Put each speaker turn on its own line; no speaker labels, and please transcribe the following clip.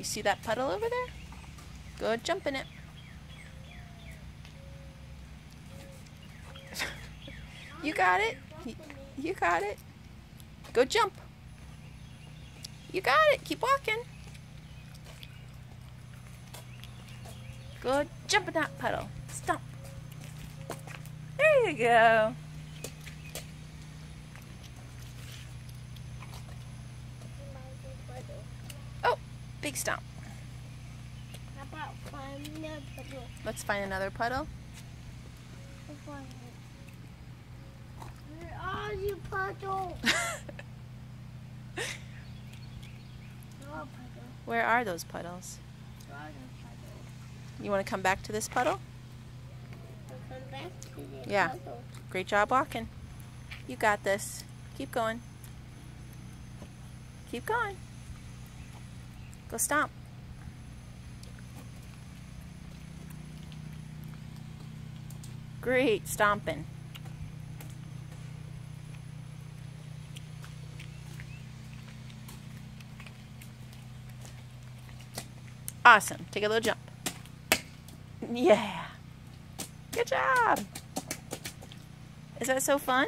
You see that puddle over there? Go jump in it. You got it. You got it. Go jump. You got it. Keep walking. Go jump in that puddle. Stomp. There you go. Oh, big stomp.
How about find another puddle?
Let's find another puddle.
Where are you, puddle?
Where are those puddles? You want to come back to this puddle?
Come back to the
Yeah.
puddle.
Great job walking. You got this. Keep going. Keep going. Go stomp. Great stomping. Awesome. Take a little jump. Yeah. Good job. Is that so fun?